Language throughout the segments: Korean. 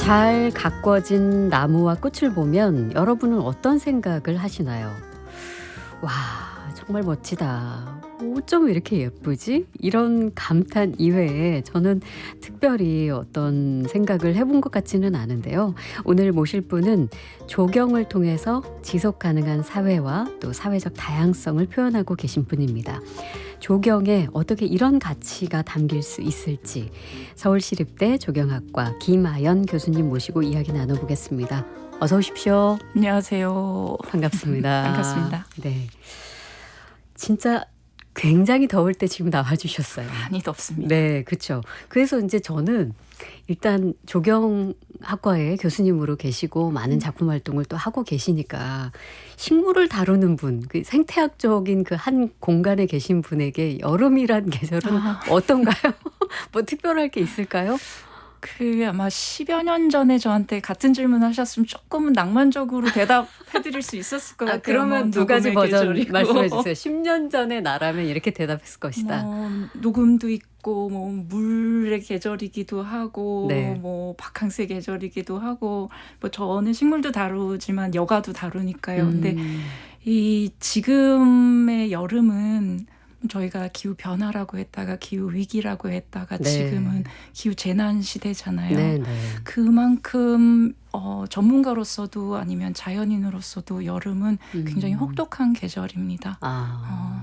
잘 가꿔진 나무와 꽃을 보면 여러분은 어떤 생각을 하시나요? 와, 정말 멋지다. 어쩜 이렇게 예쁘지? 이런 감탄 이외에 저는 특별히 어떤 생각을 해본 것 같지는 않은데요. 오늘 모실 분은 조경을 통해서 지속 가능한 사회와 또 사회적 다양성을 표현하고 계신 분입니다. 조경에 어떻게 이런 가치가 담길 수 있을지 서울시립대 조경학과 김아연 교수님 모시고 이야기 나눠보겠습니다. 어서 오십시오. 안녕하세요. 반갑습니다. 반갑습니다. 네, 진짜 굉장히 더울 때 지금 나와주셨어요. 많이 덥습니다. 네, 그렇죠. 그래서 이제 저는 일단 조경학과에 교수님으로 계시고 많은 작품 활동을 또 하고 계시니까 식물을 다루는 분, 그 생태학적인 그 한 공간에 계신 분에게 여름이란 계절은 어떤가요? 뭐 특별할 게 있을까요? 아마 10여 년 전에 저한테 같은 질문 하셨으면 조금은 낭만적으로 대답해드릴 수 있었을 것 같아요. 그러면 두 가지 버전 계절이고. 말씀해 주세요. 10년 전에 나라면 이렇게 대답했을 것이다. 녹음도 있고 물의 계절이기도 하고 네. 바캉스의 계절이기도 하고 저는 식물도 다루지만 여가도 다루니까요. 근데 이 지금의 여름은 저희가 기후 변화라고 했다가 기후 위기라고 했다가 네. 지금은 기후 재난 시대잖아요. 네, 네. 그만큼 전문가로서도 아니면 자연인으로서도 여름은 굉장히 혹독한 계절입니다.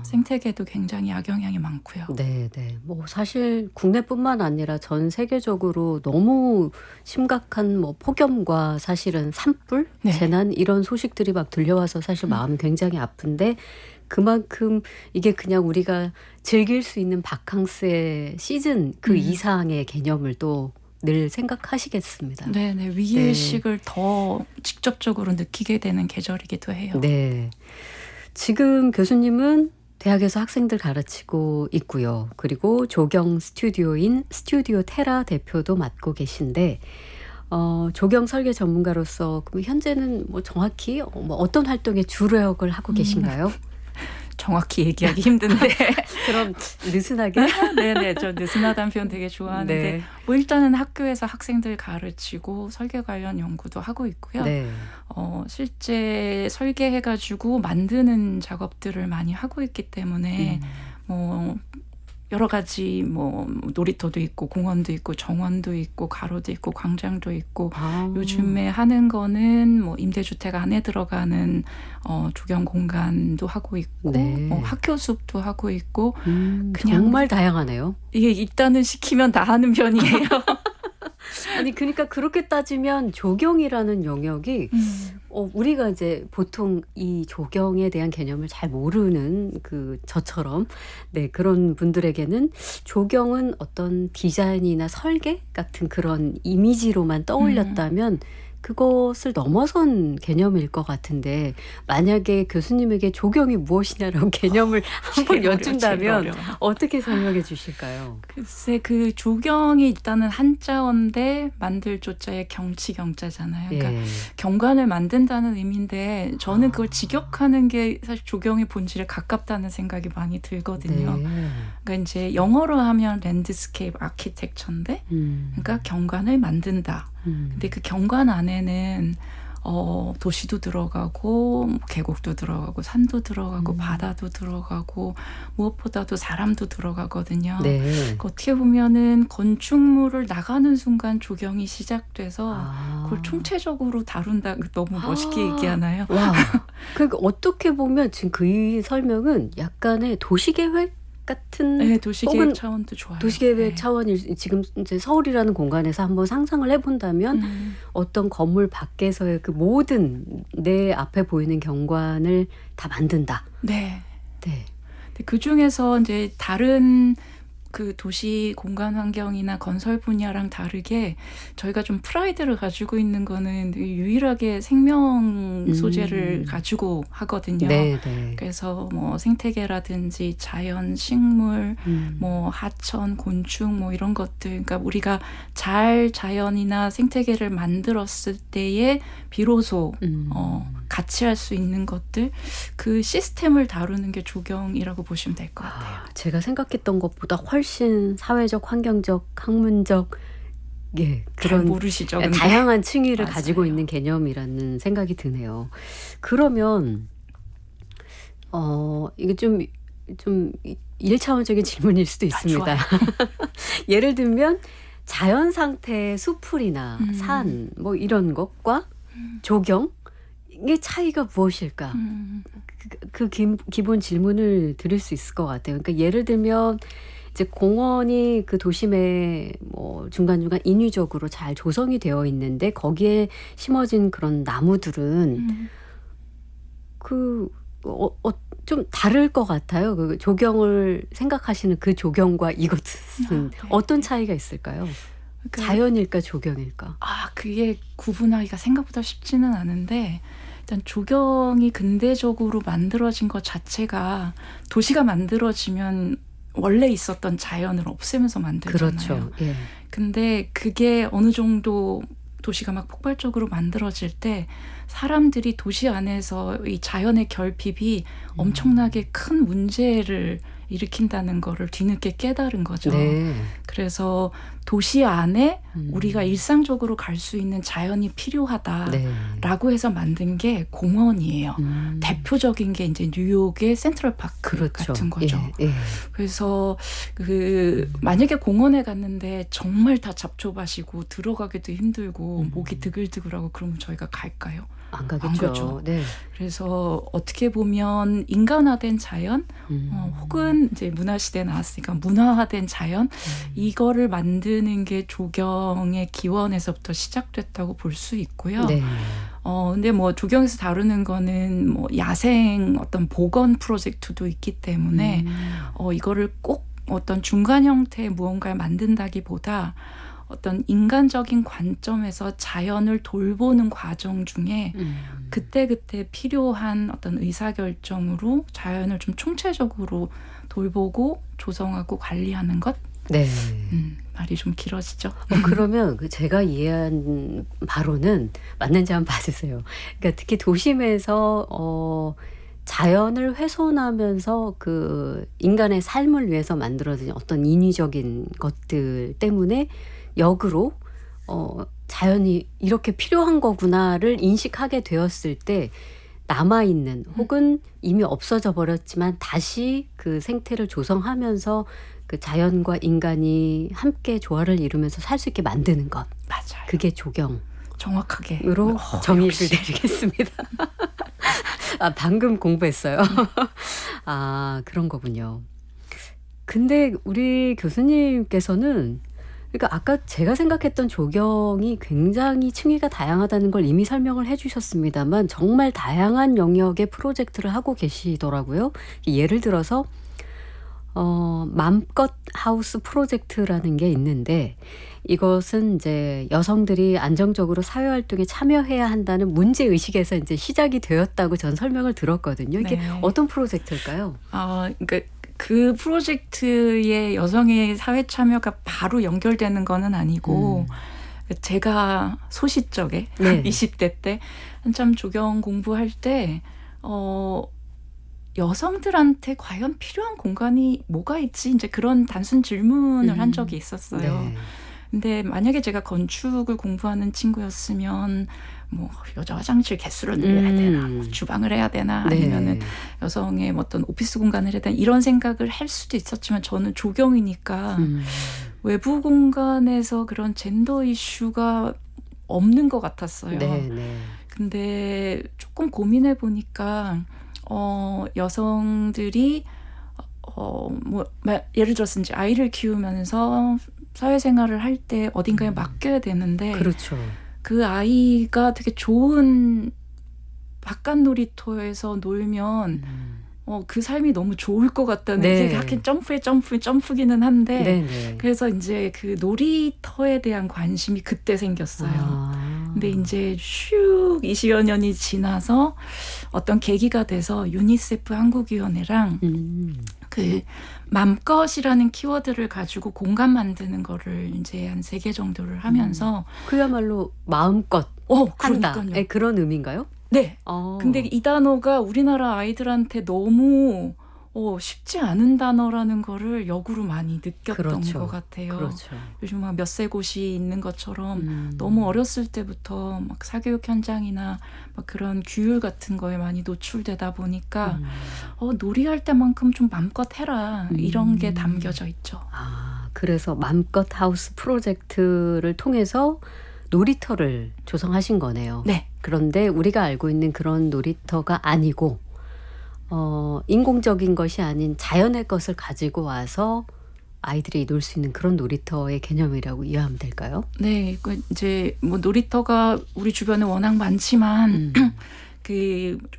생태계도 굉장히 악영향이 많고요. 네, 네. 뭐 사실 국내뿐만 아니라 전 세계적으로 너무 심각한 폭염과 사실은 산불, 네. 재난 이런 소식들이 막 들려와서 사실 마음이 굉장히 아픈데 그만큼 이게 그냥 우리가 즐길 수 있는 바캉스의 시즌 그 이상의 개념을 또 늘 생각하시겠습니다. 네네. 위기의식을 더 직접적으로 느끼게 되는 계절이기도 해요. 네. 지금 교수님은 대학에서 학생들 가르치고 있고요. 그리고 조경 스튜디오인 스튜디오 테라 대표도 맡고 계신데 조경 설계 전문가로서 그럼 현재는 정확히 어떤 활동에 주력을 하고 계신가요? 정확히 얘기하기 힘든데. 그럼 느슨하게? 네네. 저 느슨하다는 표현 되게 좋아하는데 네. 일단은 학교에서 학생들 가르치고 설계 관련 연구도 하고 있고요. 네. 실제 설계해가지고 만드는 작업들을 많이 하고 있기 때문에 여러 가지 놀이터도 있고 공원도 있고 정원도 있고 가로도 있고 광장도 있고 요즘에 하는 거는 임대주택 안에 들어가는 조경 공간도 하고 있고 네. 학교 숲도 하고 있고 그냥 정말 다양하네요. 이게 일단은 시키면 다 하는 편이에요. 아니 그러니까 그렇게 따지면 조경이라는 영역이 우리가 이제 보통 이 조경에 대한 개념을 잘 모르는 저처럼 그런 분들에게는 조경은 어떤 디자인이나 설계 같은 그런 이미지로만 떠올렸다면 그것을 넘어선 개념일 것 같은데 만약에 교수님에게 조경이 무엇이냐라고 개념을 한번 여쭌다면 어떻게 설명해 주실까요? 글쎄 조경이 일단은 한자어인데 만들 조자의 경치경자잖아요. 그러니까 경관을 만든다는 의미인데 저는 그걸 직역하는 게 사실 조경의 본질에 가깝다는 생각이 많이 들거든요. 그러니까 이제 영어로 하면 랜드스케이프 아키텍처인데 그러니까 경관을 만든다. 근데 그 경관 안에는 도시도 들어가고 계곡도 들어가고 산도 들어가고 바다도 들어가고 무엇보다도 사람도 들어가거든요. 네. 어떻게 보면은 건축물을 나가는 순간 조경이 시작돼서 그걸 총체적으로 다룬다. 너무 멋있게 얘기하나요? 와, 그러니까 어떻게 보면 지금 그 설명은 약간의 도시계획 같은 네, 도시계획 차원도 좋아요. 도시계획 차원이 지금 이제 서울이라는 공간에서 한번 상상을 해본다면 어떤 건물 밖에서의 그 모든 내 앞에 보이는 경관을 다 만든다. 네. 네. 그 중에서 이제 다른 도시 공간 환경이나 건설 분야랑 다르게 저희가 좀 프라이드를 가지고 있는 거는 유일하게 생명 소재를 가지고 하거든요. 네, 네. 그래서 생태계라든지 자연, 식물, 하천, 곤충 이런 것들. 그러니까 우리가 잘 자연이나 생태계를 만들었을 때에 비로소 같이 할 수 있는 것들 그 시스템을 다루는 게 조경이라고 보시면 될 것 같아요. 제가 생각했던 것보다 훨씬 사회적, 환경적, 학문적 예, 잘 그런 모르시죠? 근데. 다양한 층위를 맞아요. 가지고 있는 개념이라는 생각이 드네요. 그러면 이게 좀 1차원적인 질문일 수도 있습니다. 좋아요. 예를 들면 자연 상태의 숲풀이나 음. 산 뭐 이런 것과 조경 의 차이가 무엇일까? 기본 질문을 드릴 수 있을 것 같아요. 그러니까 예를 들면 이제 공원이 그 도심에 뭐 중간중간 인위적으로 잘 조성이 되어 있는데 거기에 심어진 그런 나무들은 좀 다를 것 같아요. 그 조경을 생각하시는 그 조경과 이것은 네. 어떤 차이가 있을까요? 자연일까 조경일까? 그게 구분하기가 생각보다 쉽지는 않은데 일단 조경이 근대적으로 만들어진 것 자체가 도시가 만들어지면 원래 있었던 자연을 없애면서 만들잖아요. 그렇죠. 예. 근데 그게 어느 정도 도시가 막 폭발적으로 만들어질 때 사람들이 도시 안에서 이 자연의 결핍이 엄청나게 큰 문제를 일으킨다는 거를 뒤늦게 깨달은 거죠. 네. 그래서 도시 안에 우리가 일상적으로 갈 수 있는 자연이 필요하다라고 해서 만든 게 공원이에요. 대표적인 게 이제 뉴욕의 센트럴파크 그렇죠. 같은 거죠. 예, 예. 그래서 만약에 공원에 갔는데 정말 다 잡초밭이고 들어가기도 힘들고 목이 드글드글하고 그러면 저희가 갈까요? 안 가겠죠. 안 가죠. 네. 그래서 어떻게 보면 인간화된 자연 혹은 이제 문화시대에 나왔으니까 문화화된 자연 이거를 만드는 게 조경의 기원에서부터 시작됐다고 볼 수 있고요. 네. 근데 뭐 조경에서 다루는 거는 뭐 야생 어떤 복원 프로젝트도 있기 때문에 이거를 꼭 어떤 중간 형태의 무언가를 만든다기보다 어떤 인간적인 관점에서 자연을 돌보는 과정 중에 그때그때 필요한 어떤 의사결정으로 자연을 좀 총체적으로 돌보고 조성하고 관리하는 것? 네. 말이 좀 길어지죠. 그러면 제가 이해한 바로는 맞는지 한번 봐주세요. 그러니까 특히 도심에서 자연을 훼손하면서 그 인간의 삶을 위해서 만들어진 어떤 인위적인 것들 때문에 역으로 자연이 이렇게 필요한 거구나를 인식하게 되었을 때 남아있는 혹은 이미 없어져 버렸지만 다시 그 생태를 조성하면서 그 자연과 인간이 함께 조화를 이루면서 살 수 있게 만드는 것. 맞아요. 그게 조경으로 정확하게. 정의를 역시. 내리겠습니다. 방금 공부했어요. 그런 거군요. 근데 우리 교수님께서는 그러니까 아까 제가 생각했던 조경이 굉장히 층위가 다양하다는 걸 이미 설명을 해 주셨습니다만 정말 다양한 영역의 프로젝트를 하고 계시더라고요. 예를 들어서 맘껏 하우스 프로젝트라는 게 있는데 이것은 이제 여성들이 안정적으로 사회활동에 참여해야 한다는 문제의식에서 이제 시작이 되었다고 전 설명을 들었거든요. 이게 네. 어떤 프로젝트일까요? 그러니까 그 프로젝트에 여성의 사회 참여가 바로 연결되는 거는 아니고 제가 소시적에 네. 20대 때 한참 조경 공부할 때 여성들한테 과연 필요한 공간이 뭐가 있지? 이제 그런 단순 질문을 한 적이 있었어요. 네. 근데 만약에 제가 건축을 공부하는 친구였으면 뭐 여자 화장실 개수를 늘려야 되나, 뭐 주방을 해야 되나, 아니면은 여성의 어떤 오피스 공간을 해야 되나 이런 생각을 할 수도 있었지만 저는 조경이니까 외부 공간에서 그런 젠더 이슈가 없는 것 같았어요. 네, 네. 근데 조금 고민해 보니까 여성들이 예를 들어서 이제 아이를 키우면서 사회생활을 할 때 어딘가에 맡겨야 되는데 그렇죠. 그 아이가 되게 좋은 바깥 놀이터에서 놀면 그 삶이 너무 좋을 것 같다는 네. 이게 하긴 점프기는 한데 네네. 그래서 이제 그 놀이터에 대한 관심이 그때 생겼어요. 근데 이제 슉 20여 년이 지나서 어떤 계기가 돼서 유니세프 한국위원회랑 그 맘껏이라는 키워드를 가지고 공간 만드는 거를 이제 한 3개 정도를 하면서 그야말로 마음껏 한다. 그러니까요. 네, 그런 의미인가요? 네. 근데 이 단어가 우리나라 아이들한테 너무 쉽지 않은 단어라는 거를 역으로 많이 느꼈던 그렇죠. 것 같아요. 그렇죠. 요즘 막 몇세 곳이 있는 것처럼 너무 어렸을 때부터 막 사교육 현장이나 막 그런 규율 같은 거에 많이 노출되다 보니까 놀이할 때만큼 좀 맘껏 해라 이런 게 담겨져 있죠. 그래서 맘껏 하우스 프로젝트를 통해서 놀이터를 조성하신 거네요. 네. 그런데 우리가 알고 있는 그런 놀이터가 아니고 인공적인 것이 아닌 자연의 것을 가지고 와서 아이들이 놀 수 있는 그런 놀이터의 개념이라고 이해하면 될까요? 네, 이제 뭐 놀이터가 우리 주변에 워낙 많지만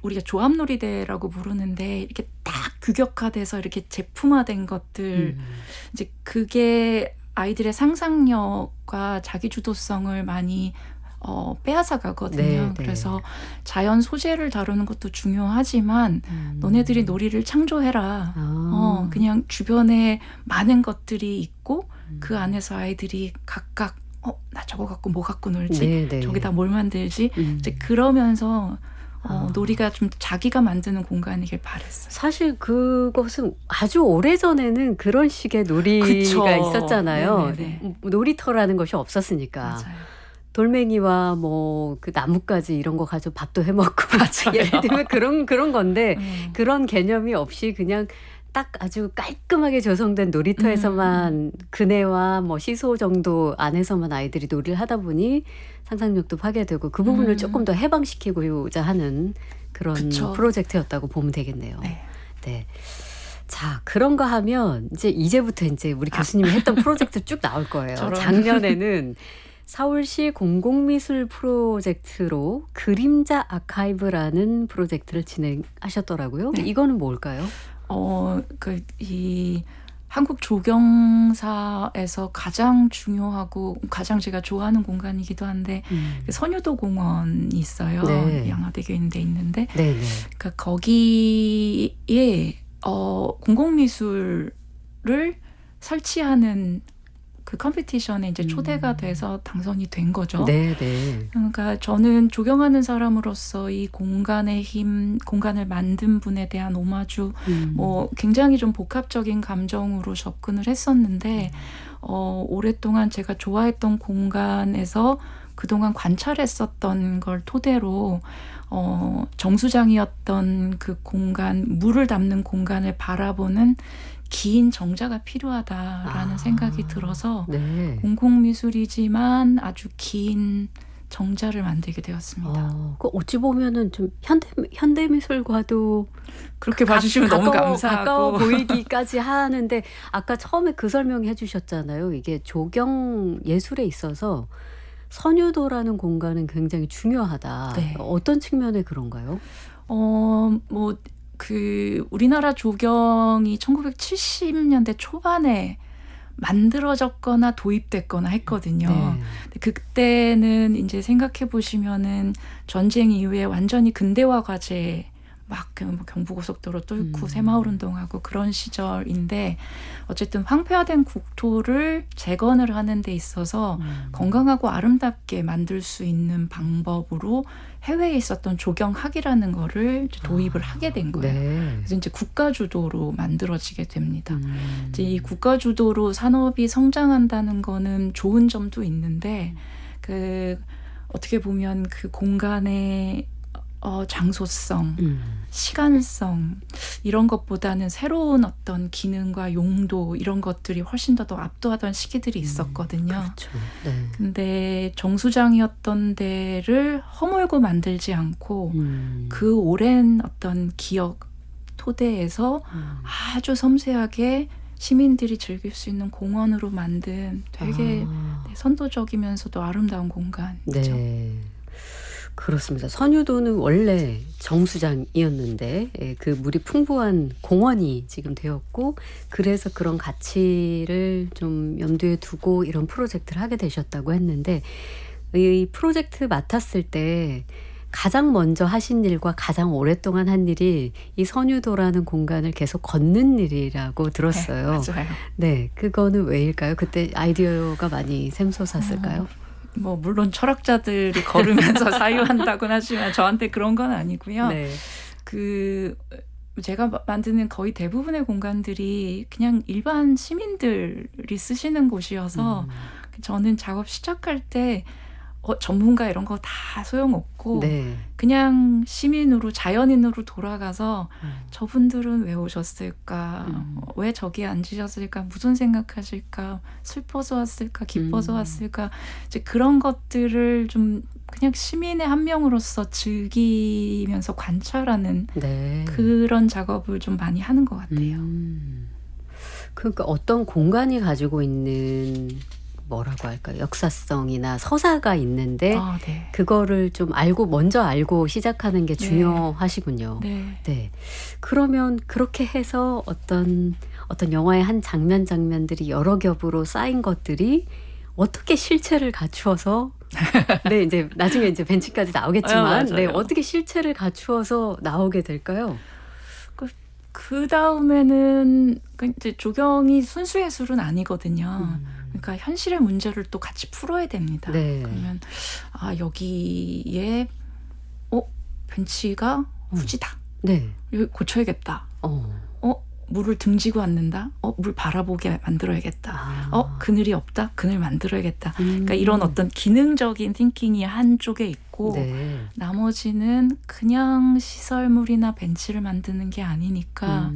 우리가 조합놀이대라고 부르는데 이렇게 딱 규격화돼서 이렇게 제품화된 것들 이제 그게 아이들의 상상력과 자기주도성을 많이 빼앗아 가거든요. 네. 그래서 자연 소재를 다루는 것도 중요하지만 너네들이 놀이를 창조해라. 그냥 주변에 많은 것들이 있고 그 안에서 아이들이 각각 나 저거 갖고 뭐 갖고 놀지? 저기다 뭘 만들지? 이제 그러면서 놀이가 좀 자기가 만드는 공간이길 바랬어요. 사실 그것은 아주 오래전에는 그런 식의 놀이가 그쵸. 있었잖아요. 네네네. 놀이터라는 것이 없었으니까. 맞아요. 돌멩이와 뭐 그 나뭇가지 이런 거 가지고 밥도 해먹고 맞아요. 예를 들면 그런 건데 그런 개념이 없이 그냥 딱 아주 깔끔하게 조성된 놀이터에서만 그네와 뭐 시소 정도 안에서만 아이들이 놀이를 하다 보니 상상력도 파괴되고 그 부분을 조금 더 해방시키고자 하는 그런 그쵸. 프로젝트였다고 보면 되겠네요. 네. 네. 자, 그런가 하면 이제부터 우리 교수님이 했던 프로젝트 쭉 나올 거예요. 저런. 작년에는 서울시 공공미술 프로젝트로 그림자 아카이브라는 프로젝트를 진행하셨더라고요. 네. 이거는 뭘까요? 이 한국 조경사에서 가장 중요하고 가장 제가 좋아하는 공간이기도 한데 그 선유도 공원이 있어요. 네. 양화대교에 있는데 네네. 그러니까 거기에 공공미술을 설치하는 그 컴피티션에 이제 초대가 돼서 당선이 된 거죠. 네네. 그러니까 저는 조경하는 사람으로서 이 공간의 힘, 공간을 만든 분에 대한 오마주, 뭐 굉장히 좀 복합적인 감정으로 접근을 했었는데 오랫동안 제가 좋아했던 공간에서 그동안 관찰했었던 걸 토대로 정수장이었던 그 공간, 물을 담는 공간을 바라보는 긴 정자가 필요하다라는 생각이 들어서 네. 공공미술이지만 아주 긴 정자를 만들게 되었습니다. 그 어찌 보면은 좀 현대미술과도 그렇게 봐주시면 너무 감사하고 가까워 보이기까지 하는데 아까 처음에 그 설명해 주셨잖아요. 이게 조경 예술에 있어서 선유도라는 공간은 굉장히 중요하다. 네. 어떤 측면에 그런가요? 우리나라 조경이 1970년대 초반에 만들어졌거나 도입됐거나 했거든요. 네. 근데 그때는 이제 생각해 보시면은 전쟁 이후에 완전히 근대화 과제 막 경부고속도로 뚫고 새마을운동하고 그런 시절인데 어쨌든 황폐화된 국토를 재건을 하는 데 있어서 건강하고 아름답게 만들 수 있는 방법으로 해외에 있었던 조경학이라는 거를 이제 도입을 하게 된 거예요. 네. 그래서 이제 국가 주도로 만들어지게 됩니다. 이제 이 국가 주도로 산업이 성장한다는 거는 좋은 점도 있는데 어떻게 보면 그 공간의 장소성, 시간성 이런 것보다는 새로운 어떤 기능과 용도 이런 것들이 훨씬 더 압도하던 시기들이 있었거든요. 그렇죠. 네. 근데 정수장이었던 데를 허물고 만들지 않고 그 오랜 어떤 기억 토대에서 아주 섬세하게 시민들이 즐길 수 있는 공원으로 만든 되게 선도적이면서도 아름다운 공간이죠. 네. 그렇습니다. 선유도는 원래 정수장이었는데 그 물이 풍부한 공원이 지금 되었고 그래서 그런 가치를 좀 염두에 두고 이런 프로젝트를 하게 되셨다고 했는데 이 프로젝트 맡았을 때 가장 먼저 하신 일과 가장 오랫동안 한 일이 이 선유도라는 공간을 계속 걷는 일이라고 들었어요. 네, 맞아요. 네, 그거는 왜일까요? 그때 아이디어가 많이 샘솟았을까요? 물론 철학자들이 걸으면서 사유한다고는 하지만 저한테 그런 건 아니고요. 네. 제가 만드는 거의 대부분의 공간들이 그냥 일반 시민들이 쓰시는 곳이어서 저는 작업 시작할 때 전문가 이런 거 다 소용없고 네. 그냥 시민으로 자연인으로 돌아가서 저분들은 왜 오셨을까? 왜 저기 앉으셨을까? 무슨 생각하실까? 슬퍼서 왔을까? 기뻐서 왔을까? 이제 그런 것들을 좀 그냥 시민의 한 명으로서 즐기면서 관찰하는 네. 그런 작업을 좀 많이 하는 것 같아요. 그러니까 어떤 공간이 가지고 있는 뭐라고 할까요? 역사성이나 서사가 있는데 네. 그거를 좀 먼저 알고 시작하는 게 중요하시군요. 네. 네. 그러면 그렇게 해서 어떤 영화의 한 장면들이 여러 겹으로 쌓인 것들이 어떻게 실체를 갖추어서 네, 이제 나중에 이제 벤치까지 나오겠지만 네, 어떻게 실체를 갖추어서 나오게 될까요? 그 다음에는 이제 조경이 순수 예술은 아니거든요. 그러니까 현실의 문제를 또 같이 풀어야 됩니다. 네. 그러면 여기에 벤치가 후지다. 네. 여기 고쳐야겠다. 물을 등지고 앉는다. 물 바라보게 만들어야겠다. 그늘이 없다. 그늘 만들어야겠다. 그러니까 이런 어떤 기능적인 띵킹이 한쪽에 있고 네. 나머지는 그냥 시설물이나 벤치를 만드는 게 아니니까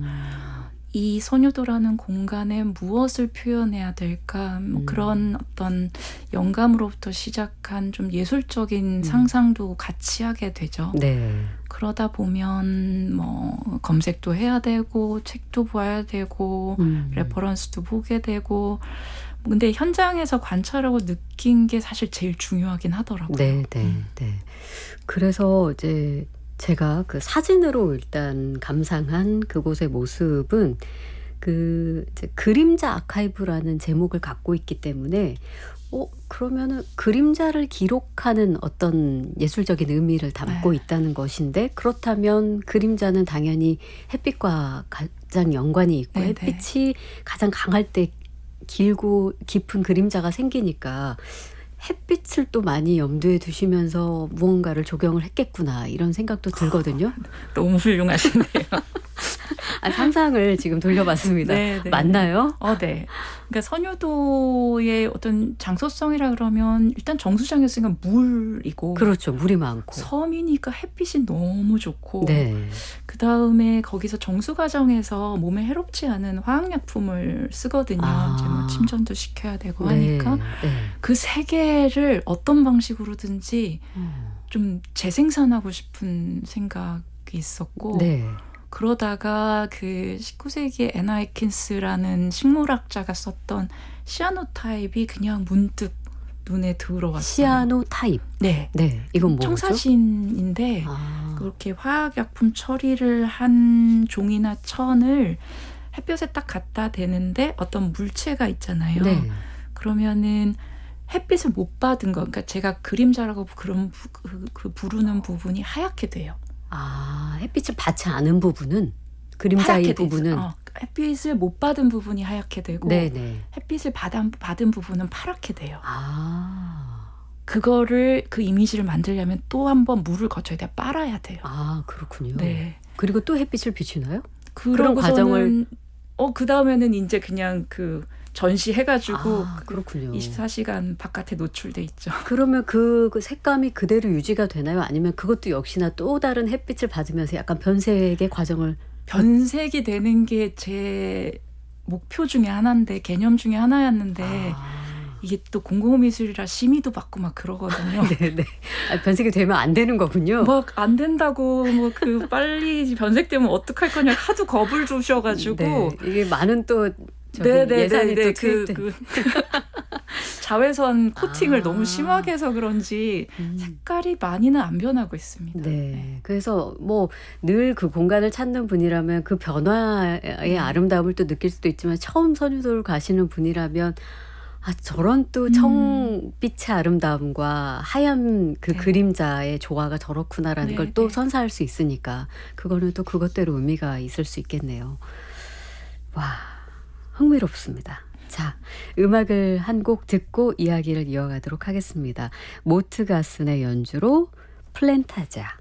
이 선유도라는 공간에 무엇을 표현해야 될까? 뭐 그런 어떤 영감으로부터 시작한 좀 예술적인 상상도 같이 하게 되죠. 네. 그러다 보면 뭐 검색도 해야 되고 책도 봐야 되고 레퍼런스도 보게 되고 근데 현장에서 관찰하고 느낀 게 사실 제일 중요하긴 하더라고요. 네. 그래서 이제 제가 그 사진으로 일단 감상한 그곳의 모습은 이제 그림자 아카이브라는 제목을 갖고 있기 때문에 그러면은 그림자를 기록하는 어떤 예술적인 의미를 담고 있다는 것인데 그렇다면 그림자는 당연히 햇빛과 가장 연관이 있고 햇빛이 가장 강할 때 길고 깊은 그림자가 생기니까 햇빛을 또 많이 염두에 두시면서 무언가를 조경을 했겠구나 이런 생각도 들거든요. 너무 훌륭하시네요. 상상을 지금 돌려봤습니다. 맞나요? 네. 그러니까 선유도의 어떤 장소성이라 그러면 일단 정수장이었으니까 물이고 그렇죠. 물이 많고 섬이니까 햇빛이 너무 좋고 네. 그다음에 거기서 정수 과정에서 몸에 해롭지 않은 화학약품을 쓰거든요. 이제 뭐 침전도 시켜야 되고 하니까 그 세 개를 어떤 방식으로든지 좀 재생산하고 싶은 생각이 있었고 그러다가 그 19세기에 애나 애킨스라는 식물학자가 썼던 시아노타입이 그냥 문득 눈에 들어왔어요. 시아노타입. 네. 이건 뭐죠? 청사진인데 그렇게 화학약품 처리를 한 종이나 천을 햇볕에 딱 갖다 대는데 어떤 물체가 있잖아요. 그러면은 햇빛을 못 받은 거, 그러니까 제가 그림자라고 그런 그 부르는 부분이 하얗게 돼요. 햇빛을 받지 않은 부분은 그림자의 부분은 햇빛을 못 받은 부분이 하얗게 되고 햇빛을 받은 부분은 파랗게 돼요. 그거를 그 이미지를 만들려면 또 한 번 물을 거쳐야 돼요. 빨아야 돼요. 그렇군요. 그리고 또 햇빛을 비추나요? 그런 과정을 그 다음에는 이제 그냥 그 전시해가지고 그렇군요. 24시간 바깥에 노출돼 있죠. 그러면 그 색감이 그대로 유지가 되나요? 아니면 그것도 역시나 또 다른 햇빛을 받으면서 약간 변색의 과정을 변색이 되는 게 제 목표 중에 하나인데 개념 중에 하나였는데 이게 또 공공미술이라 심의도 받고 막 그러거든요. 변색이 되면 안 되는 거군요. 막 안 된다고 빨리 변색되면 어떡할 거냐 하도 겁을 주셔가지고 이게 많은 또 예산이 또 투입된 자외선 코팅을 너무 심하게 해서 그런지 색깔이 많이는 안 변하고 있습니다. 그래서 뭐 늘 그 공간을 찾는 분이라면 그 변화의 아름다움을 또 느낄 수도 있지만 처음 선유도를 가시는 분이라면 저런 또 청빛의 아름다움과 하얀 그 그림자의 조화가 저렇구나라는 걸 또 선사할 수 있으니까 그거는 또 그것대로 의미가 있을 수 있겠네요. 와, 흥미롭습니다. 자, 음악을 한 곡 듣고 이야기를 이어가도록 하겠습니다. 모트가슨의 연주로 플랜타자.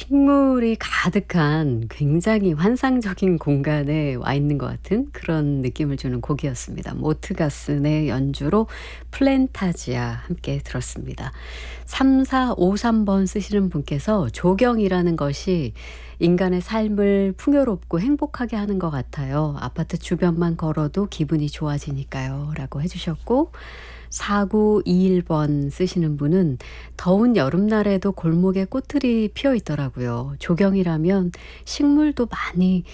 식물이 가득한 굉장히 환상적인 공간에 와 있는 것 같은 그런 느낌을 주는 곡이었습니다. 모트가슨의 연주로 플랜타지아 함께 들었습니다. 3453번 쓰시는 분께서 조경이라는 것이 인간의 삶을 풍요롭고 행복하게 하는 것 같아요. 아파트 주변만 걸어도 기분이 좋아지니까요. 라고 해주셨고 4921번 쓰시는 분은 더운 여름날에도 골목에 꽃들이 피어 있더라고요. 조경이라면 식물도 많이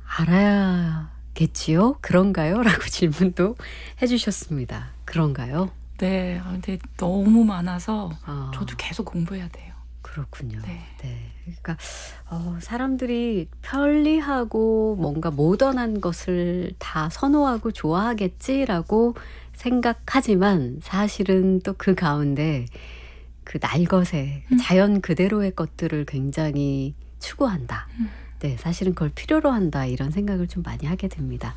알아야겠지요? 그런가요? 라고 질문도 해주셨습니다. 그런가요? 네, 근데 너무 많아서 아, 저도 계속 공부해야 돼요. 그렇군요. 네. 네. 그러니까 사람들이 편리하고 뭔가 모던한 것을 다 선호하고 좋아하겠지라고 생각하지만 사실은 또 그 가운데 그 날것의 자연 그대로의 것들을 굉장히 추구한다. 네, 사실은 그걸 필요로 한다 이런 생각을 좀 많이 하게 됩니다.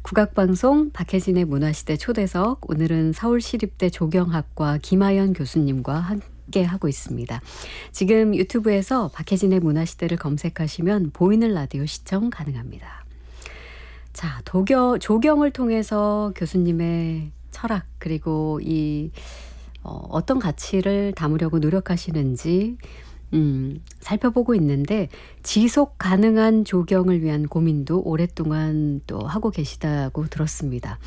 국악방송 박혜진의 문화시대 초대석, 오늘은 서울시립대 조경학과 김하연 교수님과 함께 하고 있습니다. 지금 유튜브에서 박혜진의 문화시대를 검색하시면 보이는 라디오 시청 가능합니다. 자, 조경을 통해서 교수님의 철학 그리고 이 어떤 가치를 담으려고 노력하시는지 살펴보고 있는데 지속 가능한 조경을 위한 고민도 오랫동안 또 하고 계시다고 들었습니다.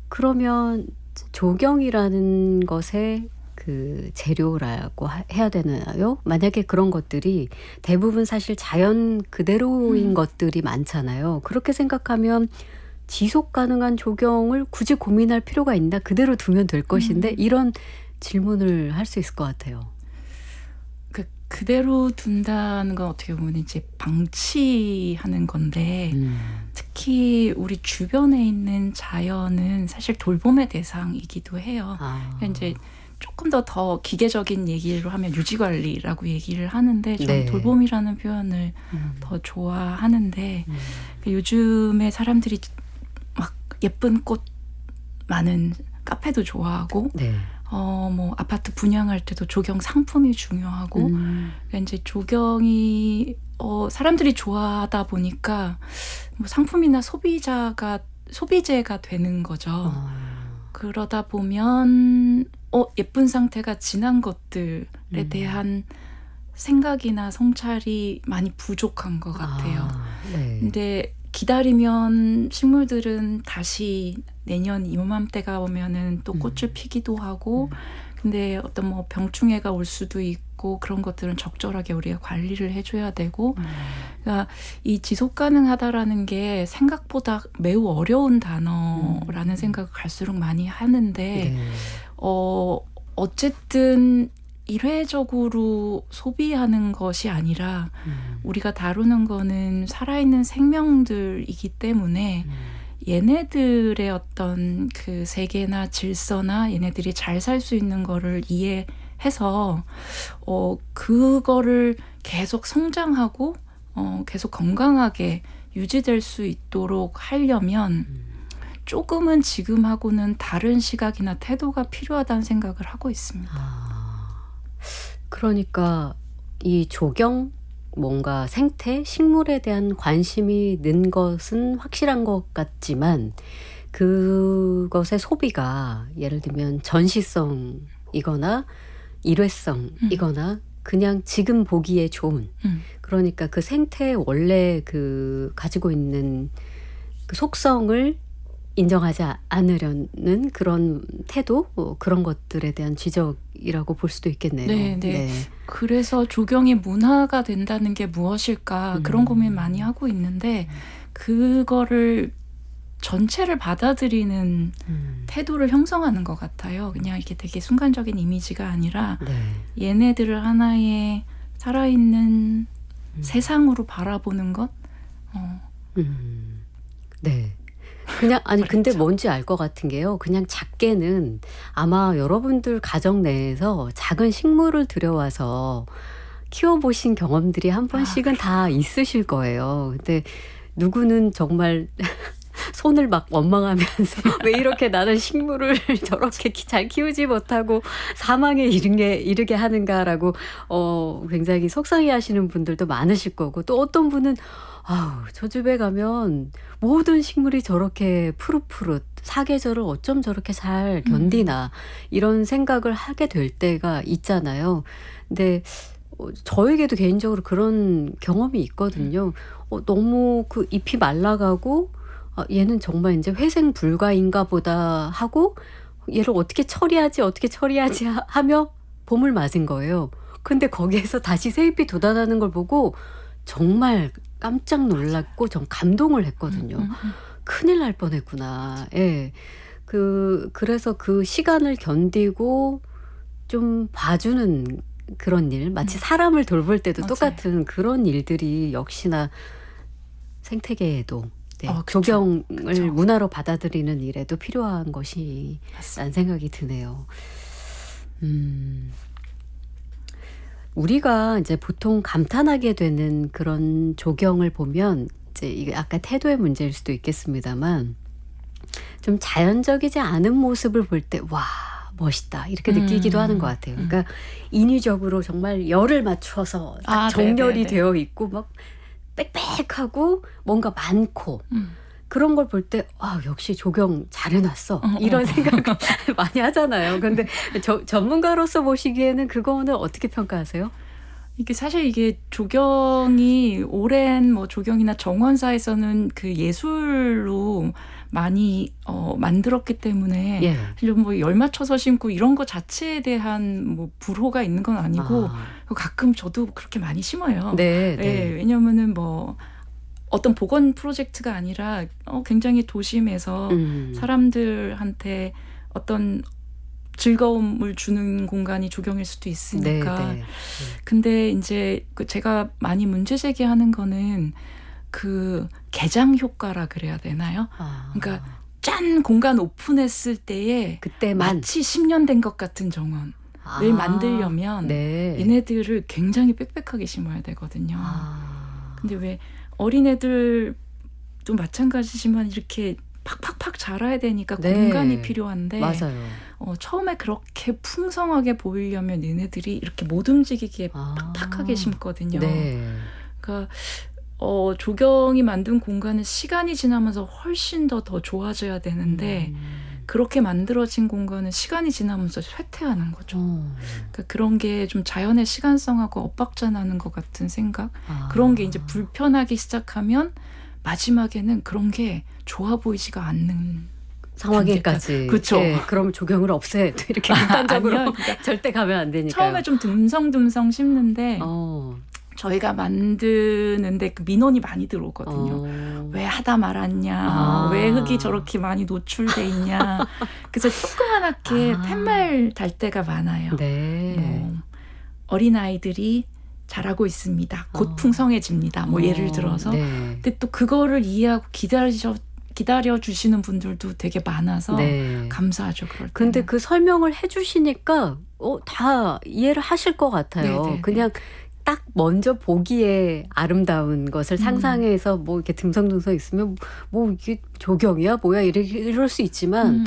그러면 조경이라는 것의 그 재료라고 해야 되나요? 만약에 그런 것들이 대부분 사실 자연 그대로인 것들이 많잖아요. 그렇게 생각하면 지속 가능한 조경을 굳이 고민할 필요가 있나? 그대로 두면 될 것인데 이런 질문을 할 수 있을 것 같아요. 그대로 둔다는 건 어떻게 보면 이제 방치하는 건데 특히 우리 주변에 있는 자연은 사실 돌봄의 대상이기도 해요. 그러니까 이제 조금 더 기계적인 얘기로 하면 유지관리라고 얘기를 하는데 저는 네. 돌봄이라는 표현을 더 좋아하는데 요즘에 사람들이 막 예쁜 꽃 많은 카페도 좋아하고 네. 뭐 아파트 분양할 때도 조경 상품이 중요하고 그러니까 이제 조경이 사람들이 좋아하다 보니까 뭐 상품이나 소비재가 되는 거죠. 그러다 보면 예쁜 상태가 지난 것들에 대한 생각이나 성찰이 많이 부족한 것 같아요. 네. 근데 기다리면 식물들은 다시 내년 이맘때가 오면은 또 꽃을 피기도 하고 근데 어떤 뭐 병충해가 올 수도 있고 그런 것들은 적절하게 우리가 관리를 해줘야 되고 그러니까 이 지속 가능하다라는 게 생각보다 매우 어려운 단어라는 생각을 갈수록 많이 하는데 네. 어쨌든 일회적으로 소비하는 것이 아니라 우리가 다루는 거는 살아있는 생명들이기 때문에 얘네들의 어떤 그 세계나 질서나 얘네들이 잘 살 수 있는 거를 이해해서 그거를 계속 성장하고 계속 건강하게 유지될 수 있도록 하려면 조금은 지금하고는 다른 시각이나 태도가 필요하다는 생각을 하고 있습니다. 그러니까 이 조경 뭔가 생태, 식물에 대한 관심이 는 것은 확실한 것 같지만 그것의 소비가 예를 들면 전시성이거나 일회성이거나 그냥 지금 보기에 좋은 그러니까 그 생태의 원래 그 가지고 있는 그 속성을 인정하지 않으려는 그런 태도 그런 것들에 대한 지적이라고 볼 수도 있겠네요. 네. 그래서 조경이 문화가 된다는 게 무엇일까 그런 고민 많이 하고 있는데 그거를 전체를 받아들이는 태도를 형성하는 것 같아요. 그냥 이렇게 되게 순간적인 이미지가 아니라 얘네들을 하나의 살아있는 세상으로 바라보는 것. 네. 그냥 근데 뭔지 알 것 같은 게요. 그냥 작게는 아마 여러분들 가정 내에서 작은 식물을 들여와서 키워보신 경험들이 한 번씩은 다 있으실 거예요. 근데 누구는 정말 손을 막 원망하면서 왜 이렇게 나는 식물을 저렇게 잘 키우지 못하고 사망에 이르게 하는가라고 굉장히 속상해하시는 분들도 많으실 거고 또 어떤 분은 아우 저 집에 가면 모든 식물이 저렇게 푸릇푸릇 사계절을 어쩜 저렇게 잘 견디나 이런 생각을 하게 될 때가 있잖아요. 근데 저에게도 개인적으로 그런 경험이 있거든요. 너무 그 잎이 말라가고 얘는 정말 이제 회생 불가인가 보다 하고 얘를 어떻게 처리하지 하며 봄을 맞은 거예요. 근데 거기에서 다시 새잎이 돋아나는 걸 보고 정말 깜짝 놀랐고 전 감동을 했거든요. 큰일 날 뻔했구나. 예. 그래서 그 시간을 견디고 좀 봐주는 그런 일, 마치 사람을 돌볼 때도 맞아요. 똑같은 그런 일들이 역시나 생태계에도 그쵸. 조경을 그쵸. 문화로 받아들이는 일에도 필요한 것이라는 맞습니다. 생각이 드네요. 우리가 이제 보통 감탄하게 되는 그런 조경을 보면 이제 이게 아까 태도의 문제일 수도 있겠습니다만 좀 자연적이지 않은 모습을 볼 때 와 멋있다 이렇게 느끼기도 하는 것 같아요. 그러니까 인위적으로 정말 열을 맞춰서 딱 정렬이 네네네. 되어 있고 막 빽빽하고 뭔가 많고 그런 걸 볼 때 역시 조경 잘 해놨어 이런 생각을 많이 하잖아요. 근데 전문가로서 보시기에는 그거는 어떻게 평가하세요? 이게 사실 이게 조경이 오랜 뭐 조경이나 정원사에서는 그 예술로 많이 만들었기 때문에 예. 사실 뭐 열 맞춰서 심고 이런 거 자체에 대한 뭐 불호가 있는 건 아니고 가끔 저도 그렇게 많이 심어요. 네, 예, 네. 왜냐면은 뭐 어떤 복원 프로젝트가 아니라 굉장히 도심에서 사람들한테 어떤 즐거움을 주는 공간이 조경일 수도 있으니까. 네. 근데 이제 제가 많이 문제 제기하는 거는 그 개장 효과라 그래야 되나요? 그러니까 짠 공간 오픈했을 때에 그때만 마치 10년 된 것 같은 정원을 만들려면 네. 얘네들을 굉장히 빽빽하게 심어야 되거든요. 근데 왜 어린애들도 마찬가지지만 이렇게 팍팍팍 자라야 되니까 네. 공간이 필요한데 맞아요. 처음에 그렇게 풍성하게 보이려면 얘네들이 이렇게 못 움직이게 팍팍하게 심거든요. 네. 그러니까 조경이 만든 공간은 시간이 지나면서 훨씬 더 좋아져야 되는데 그렇게 만들어진 공간은 시간이 지나면서 쇠퇴하는 거죠. 그러니까 그런 게 좀 자연의 시간성하고 엇박자 나는 것 같은 생각. 그런 게 이제 불편하기 시작하면 마지막에는 그런 게 좋아 보이지가 않는 상황에까지. 그쵸. 예, 그럼 조경을 없애. 이렇게 극단적으로 아니요. 그러니까 절대 가면 안 되니까요. 처음에 좀 듬성듬성 심는데 저희가 만드는데 그 민원이 많이 들어오거든요. 왜 하다 말았냐. 왜 흙이 저렇게 많이 노출돼 있냐. 그래서 조그맣게 팻말 달 때가 많아요. 네. 어린아이들이 잘하고 있습니다. 곧 풍성해집니다. 뭐 예를 들어서. 네. 근데 또 그거를 이해하고 기다려 주시는 분들도 되게 많아서 네. 감사하죠. 그럴 때. 근데 그 설명을 해주시니까 다 이해를 하실 것 같아요. 네네네. 그냥 딱 먼저 보기에 아름다운 것을 상상해서 뭐 이렇게 듬성듬성 있으면 뭐 이게 조경이야 뭐야 이럴 수 있지만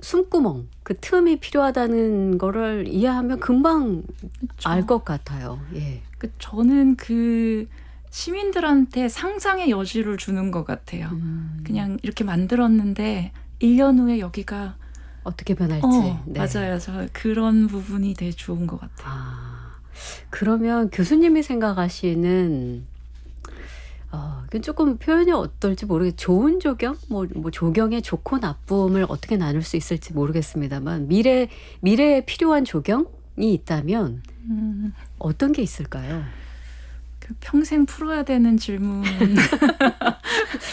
숨구멍 그 틈이 필요하다는 거를 이해하면 금방 알 것 같아요. 예. 저는 그 시민들한테 상상의 여지를 주는 것 같아요. 그냥 이렇게 만들었는데 1년 후에 여기가 어떻게 변할지. 네. 맞아요. 저 그런 부분이 되게 좋은 것 같아요. 그러면 교수님이 생각하시는 이건 조금 표현이 어떨지 모르겠 좋은 조경? 뭐 조경의 좋고 나쁨을 어떻게 나눌 수 있을지 모르겠습니다만 미래에 필요한 조경이 있다면 어떤 게 있을까요? 평생 풀어야 되는 질문.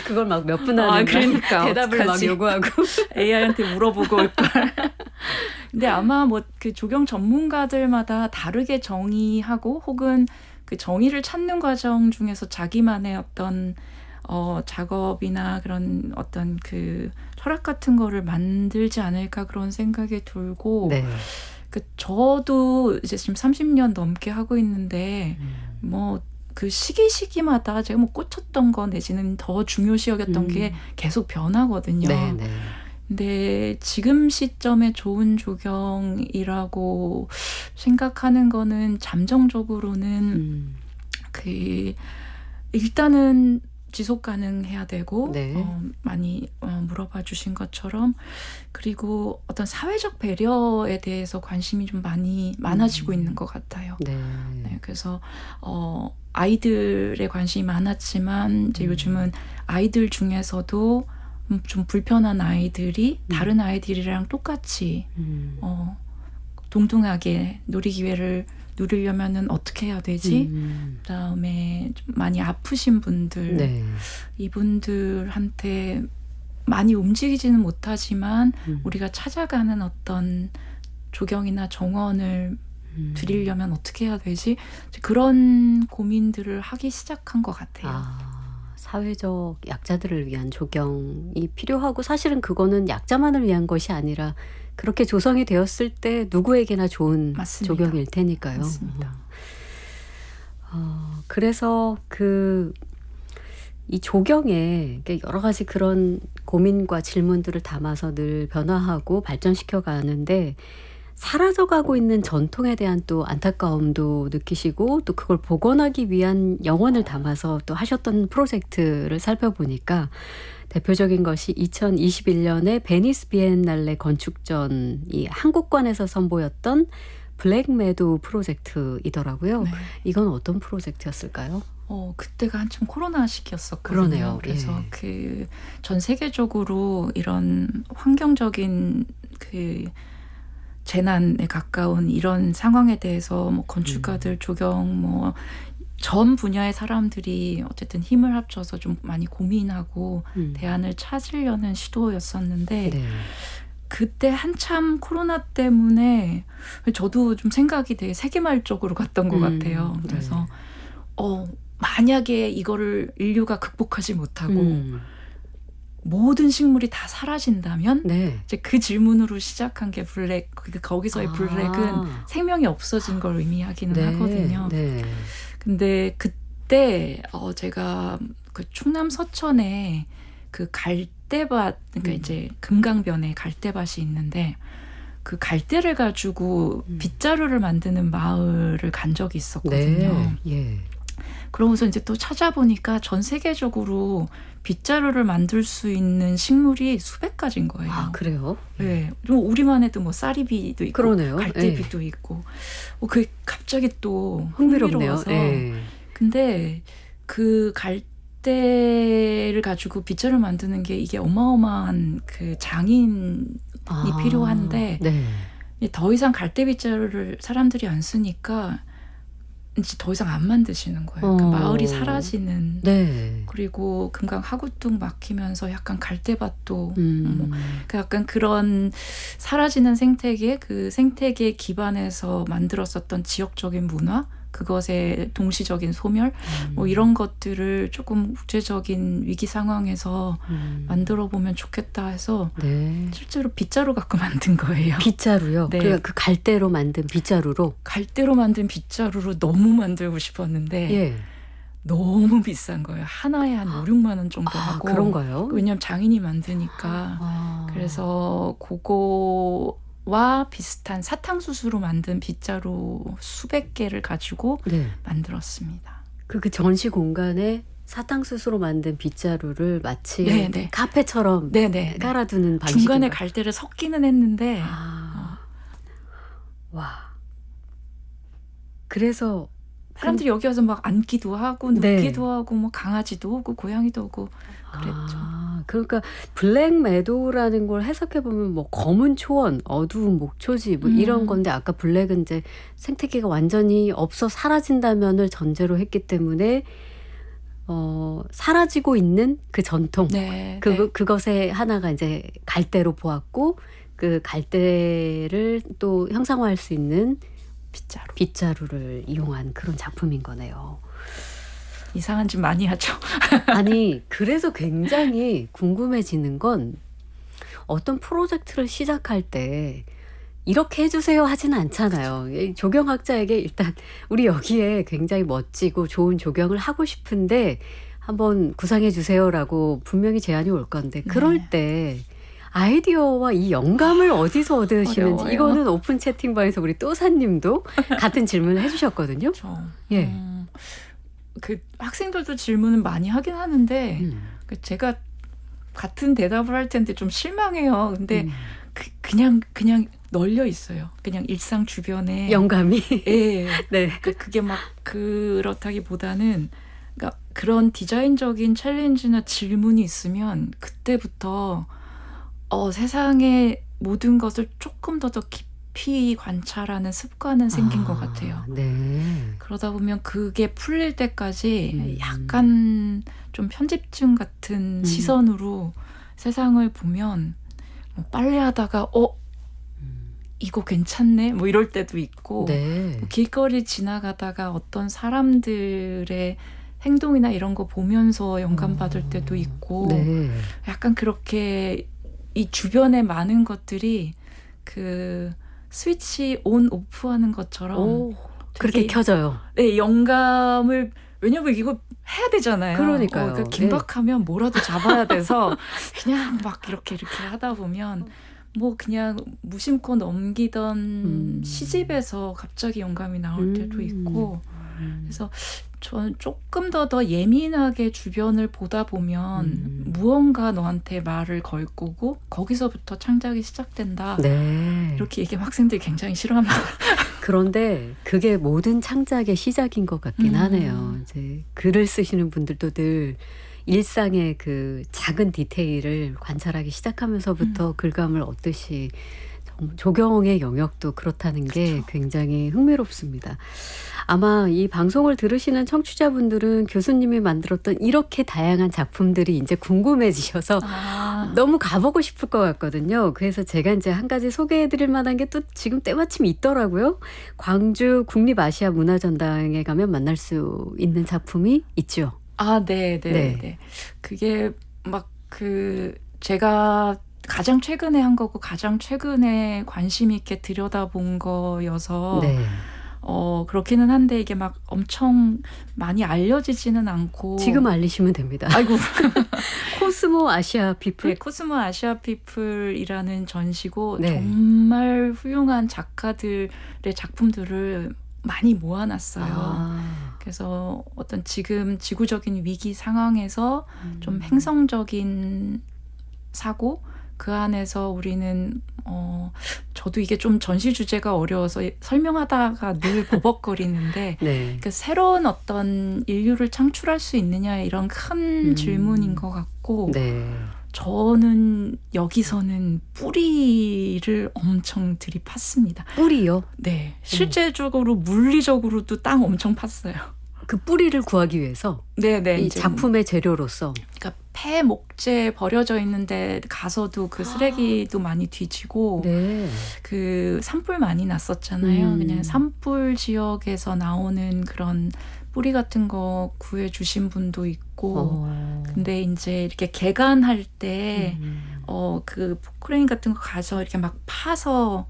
그걸 막 몇 분 하는 그러니까 대답을 어떡하지? 막 요구하고. AI한테 물어보고 올 걸. 근데 아마 뭐 그 조경 전문가들마다 다르게 정의하고 혹은 그 정의를 찾는 과정 중에서 자기만의 어떤 작업이나 그런 어떤 그 철학 같은 거를 만들지 않을까 그런 생각이 들고. 네. 저도 이제 지금 30년 넘게 하고 있는데 뭐 그 시기마다 제가 뭐 꽂혔던 거 내지는 더 중요시 여겼던 게 계속 변하거든요. 네네. 근데 지금 시점에 좋은 조경이라고 생각하는 거는 잠정적으로는 그 일단은 지속 가능해야 되고 네. 많이 물어봐 주신 것처럼 그리고 어떤 사회적 배려에 대해서 관심이 좀 많아지고 있는 것 같아요. 네. 네, 그래서 아이들에 관심이 많았지만 이제 요즘은 아이들 중에서도 좀 불편한 아이들이 다른 아이들이랑 똑같이 동등하게 놀이기회를 누리려면은 어떻게 해야 되지? 그다음에 좀 많이 아프신 분들, 네. 이분들한테 많이 움직이지는 못하지만 우리가 찾아가는 어떤 조경이나 정원을 드리려면 어떻게 해야 되지? 그런 고민들을 하기 시작한 것 같아요. 사회적 약자들을 위한 조경이 필요하고 사실은 그거는 약자만을 위한 것이 아니라 그렇게 조성이 되었을 때 누구에게나 좋은 맞습니다. 조경일 테니까요. 맞습니다. 그래서 이 조경에 여러 가지 그런 고민과 질문들을 담아서 늘 변화하고 발전시켜 가는데 사라져가고 있는 전통에 대한 또 안타까움도 느끼시고 또 그걸 복원하기 위한 영혼을 담아서 또 하셨던 프로젝트를 살펴보니까 대표적인 것이 2021년에 베니스 비엔날레 건축전 이 한국관에서 선보였던 블랙 매도우 프로젝트이더라고요. 네. 이건 어떤 프로젝트였을까요? 그때가 한참 코로나 시기였었거든요. 그러네요. 그래서 예. 그 전 세계적으로 이런 환경적인 그 재난에 가까운 이런 상황에 대해서 뭐 건축가들, 조경 뭐 전 분야의 사람들이 어쨌든 힘을 합쳐서 좀 많이 고민하고 대안을 찾으려는 시도였었는데 네. 그때 한참 코로나 때문에 저도 좀 생각이 되게 세계말적으로 갔던 것 같아요. 그래서 만약에 이거를 인류가 극복하지 못하고 모든 식물이 다 사라진다면 네. 이제 그 질문으로 시작한 게 블랙, 거기서의 블랙은 생명이 없어진 걸 의미하기는 네. 하거든요. 네. 근데 그때 제가 그 충남 서천에 그 갈대밭, 그러니까 이제 금강변에 갈대밭이 있는데 그 갈대를 가지고 빗자루를 만드는 마을을 간 적이 있었거든요. 네. 예. 그러고서 이제 또 찾아보니까 전 세계적으로 빗자루를 만들 수 있는 식물이 수백 가지인 거예요. 그래요? 네. 좀 우리만 해도 뭐 쌀이비도 있고 그러네요. 갈대비도 있고 그게 갑자기 또 흥미롭네요. 흥미로워서 네. 근데 그 갈대를 가지고 빗자루 만드는 게 이게 어마어마한 그 장인이 필요한데 네. 더 이상 갈대 빗자루를 사람들이 안 쓰니까 이제 더 이상 안 만드시는 거예요. 그 마을이 사라지는. 네. 그리고 금강 하구뚝 막히면서 약간 갈대밭도 그 약간 그런 사라지는 생태계, 그 생태계 기반에서 만들었었던 지역적인 문화, 그것의 동시적인 소멸, 뭐 이런 것들을 조금 국제적인 위기 상황에서 만들어 보면 좋겠다 해서 네. 실제로 빗자루 갖고 만든 거예요. 빗자루요? 네. 그 갈대로 만든 빗자루로? 갈대로 만든 빗자루로 너무 만들고 싶었는데 예. 너무 비싼 거예요. 하나에 한 5, 6만 원 정도 하고. 그런가요? 왜냐면 장인이 만드니까. 그래서 그거와 비슷한 사탕수수로 만든 빗자루 수백 개를 가지고 네. 만들었습니다. 그 전시 공간에 사탕수수로 만든 빗자루를 마치 네네. 카페처럼 네네. 깔아두는 방식인가요? 중간에 갈대를 섞기는 했는데 와. 그래서 사람들이 여기 와서 막 앉기도 하고 네. 눕기도 하고 뭐 강아지도 오고 고양이도 오고 그랬죠. 그러니까 블랙 매도우라는 걸 해석해 보면 뭐 검은 초원, 어두운 목초지 뭐 이런 건데 아까 블랙은 이제 생태계가 완전히 없어 사라진다면을 전제로 했기 때문에 사라지고 있는 그 전통, 네. 그것의 하나가 이제 갈대로 보았고 그 갈대를 또 형상화할 수 있는 빗자루를 이용한 그런 작품인 거네요. 이상한 짓 많이 하죠. 아니 그래서 굉장히 궁금해지는 건 어떤 프로젝트를 시작할 때 이렇게 해주세요 하지는 않잖아요. 이 조경학자에게 일단 우리 여기에 굉장히 멋지고 좋은 조경을 하고 싶은데 한번 구상해 주세요라고 분명히 제안이 올 건데 그럴 네. 때 아이디어와 이 영감을 어디서 얻으시는지 어려워요. 이거는 오픈 채팅방에서 우리 또사님도 같은 질문을 해주셨거든요. 예. 그 학생들도 질문을 많이 하긴 하는데 음. 제가 같은 대답을 할 텐데 좀 실망해요. 근데 음. 그냥 널려 있어요. 그냥 일상 주변에. 영감이 예. 네. 그게 막 그렇다기보다는 그러니까 그런 디자인적인 챌린지나 질문이 있으면 그때부터 세상의 모든 것을 조금 더 깊이 관찰하는 습관은 생긴 것 같아요. 네. 그러다 보면 그게 풀릴 때까지 음. 약간 좀 편집증 같은 시선으로 세상을 보면 뭐 빨래하다가 이거 괜찮네 뭐 이럴 때도 있고 네. 뭐 길거리 지나가다가 어떤 사람들의 행동이나 이런 거 보면서 영감 받을 때도 있고 네. 약간 그렇게 이 주변의 많은 것들이 그 스위치 온 오프하는 것처럼 오, 그렇게 되게 켜져요. 네, 영감을 왜냐면 이거 해야 되잖아요. 그러니까요. 그러니까 긴박하면 뭐라도 잡아야 돼서 그냥 막 이렇게 하다 보면 뭐 그냥 무심코 넘기던 시집에서 갑자기 영감이 나올 때도 있고 그래서 저는 조금 더 예민하게 주변을 보다 보면 무언가 너한테 말을 걸 거고 거기서부터 창작이 시작된다. 네. 이렇게 얘기하면 학생들이 굉장히 싫어합니다. 그런데 그게 모든 창작의 시작인 것 같긴 하네요. 이제 글을 쓰시는 분들도 늘 일상의 그 작은 디테일을 관찰하기 시작하면서부터 글감을 얻듯이 조경의 영역도 그렇다는 게 그쵸. 굉장히 흥미롭습니다. 아마 이 방송을 들으시는 청취자분들은 교수님이 만들었던 이렇게 다양한 작품들이 이제 궁금해지셔서 너무 가보고 싶을 것 같거든요. 그래서 제가 이제 한 가지 소개해드릴 만한 게 또 지금 때마침 있더라고요. 광주 국립아시아문화전당에 가면 만날 수 있는 작품이 있죠. 네. 그게 막 제가 가장 최근에 한 거고 가장 최근에 관심 있게 들여다본 거여서 네. 그렇기는 한데 이게 막 엄청 많이 알려지지는 않고 지금 알리시면 됩니다. 아이고 코스모 아시아 피플? 네, 코스모 아시아 피플이라는 전시고 네. 정말 훌륭한 작가들의 작품들을 많이 모아놨어요. 그래서 어떤 지금 지구적인 위기 상황에서 좀 행성적인 사고 그 안에서 우리는 저도 이게 좀 전시 주제가 어려워서 설명하다가 늘 버벅거리는데 네. 그 새로운 어떤 인류를 창출할 수 있느냐 이런 큰 질문인 것 같고 네. 저는 여기서는 뿌리를 엄청 들이팠습니다. 뿌리요? 네, 실제적으로 물리적으로도 땅 엄청 팠어요. 그 뿌리를 구하기 위해서 네네. 이 작품의 재료로서. 그러니까 폐 목재 버려져 있는데 가서도 그 쓰레기도 많이 뒤지고 네. 그 산불 많이 났었잖아요. 그냥 산불 지역에서 나오는 그런 뿌리 같은 거 구해주신 분도 있고 근데 이제 이렇게 개간할 때 그 포크레인 같은 거 가서 이렇게 막 파서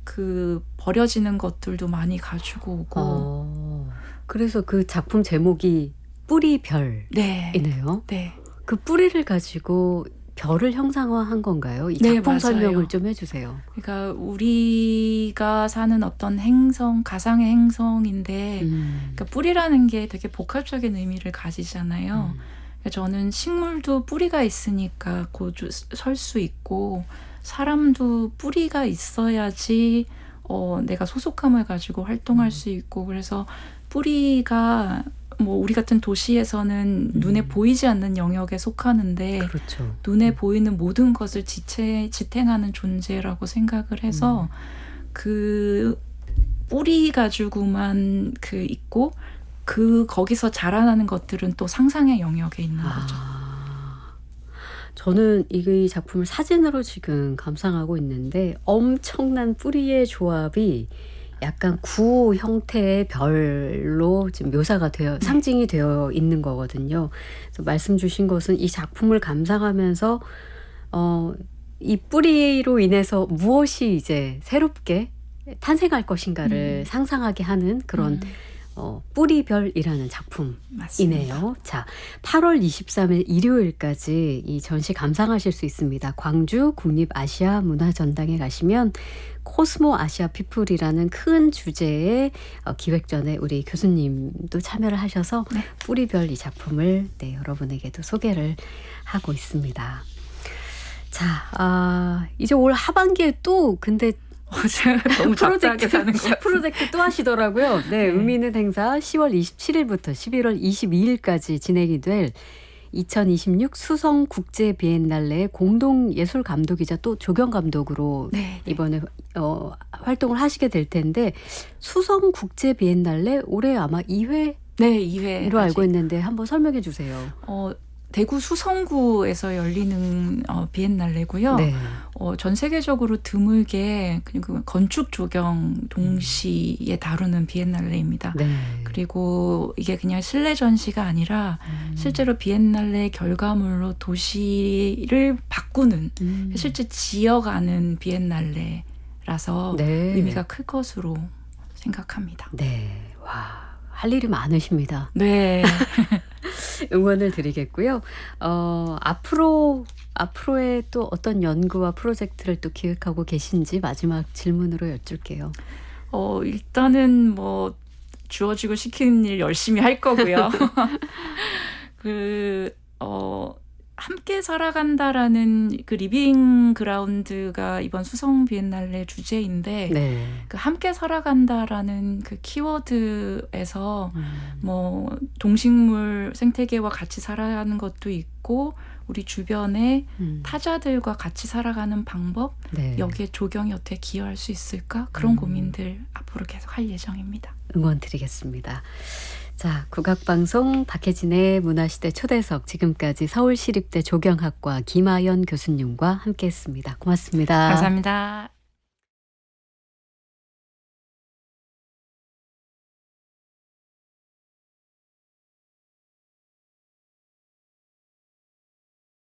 그 버려지는 것들도 많이 가지고 오고 그래서 그 작품 제목이 뿌리별이네요. 네. 그 뿌리를 가지고 별을 형상화한 건가요? 이 네, 작품 맞아요. 설명을 좀 해주세요. 그러니까 우리가 사는 어떤 행성, 가상의 행성인데 그러니까 뿌리라는 게 되게 복합적인 의미를 가지잖아요. 그러니까 저는 식물도 뿌리가 있으니까 고주 설 수 있고 사람도 뿌리가 있어야지 내가 소속감을 가지고 활동할 수 있고 그래서 뿌리가 뭐 우리 같은 도시에서는 눈에 보이지 않는 영역에 속하는데 그렇죠. 눈에 보이는 모든 것을 지탱하는 존재라고 생각을 해서 그 뿌리 가지고만 있고 거기서 자라나는 것들은 또 상상의 영역에 있는 거죠. 저는 이 작품을 사진으로 지금 감상하고 있는데 엄청난 뿌리의 조합이 약간 구호 형태의 별로 지금 묘사가 되어 상징이 되어 있는 거거든요. 그래서 말씀 주신 것은 이 작품을 감상하면서 이 뿌리로 인해서 무엇이 이제 새롭게 탄생할 것인가를 상상하게 하는 그런 뿌리별이라는 작품이네요. 맞습니다. 자, 8월 23일 일요일까지 이 전시 감상하실 수 있습니다. 광주 국립아시아문화전당에 가시면 코스모 아시아 피플이라는 큰 주제의 기획전에 우리 교수님도 참여를 하셔서 네. 뿌리별 이 작품을 여러분에게도 소개를 하고 있습니다. 자, 이제 올 하반기에 또 근데 제가 너무 잡다하게 사는 것 같아요. 프로젝트 또 하시더라고요. 네, 의미 있는 행사 10월 27일부터 11월 22일까지 진행이 될 2026 수성 국제 비엔날레 공동 예술 감독이자 또 조경 감독으로 네. 이번에 활동을 하시게 될 텐데 수성 국제 비엔날레 올해 아마 2회로 네, 2회 알고 있는데 한번 설명해 주세요. 대구 수성구에서 열리는 비엔날레고요. 네. 전 세계적으로 드물게 그 건축 조경 동시에 다루는 비엔날레입니다. 네. 그리고 이게 그냥 실내 전시가 아니라 실제로 비엔날레 결과물로 도시를 바꾸는 실제 지어가는 비엔날레라서 네. 의미가 클 것으로 생각합니다. 네. 와, 할 일이 많으십니다. 네. 응원을 드리겠고요. 앞으로의 또 어떤 연구와 프로젝트를 또 기획하고 계신지 마지막 질문으로 여쭐게요. 일단은 주어지고 시키는 일 열심히 할 거고요. 함께 살아간다라는 그 리빙 그라운드가 이번 수성 비엔날레 주제인데 네. 그 함께 살아간다라는 그 키워드에서 동식물 생태계와 같이 살아가는 것도 있고 우리 주변의 타자들과 같이 살아가는 방법, 네. 여기에 조경이 어떻게 기여할 수 있을까? 그런 고민들 앞으로 계속 할 예정입니다. 응원 드리겠습니다. 자, 국악방송 박혜진의 문화시대 초대석, 지금까지 서울시립대 조경학과 김아연 교수님과 함께했습니다. 고맙습니다. 감사합니다.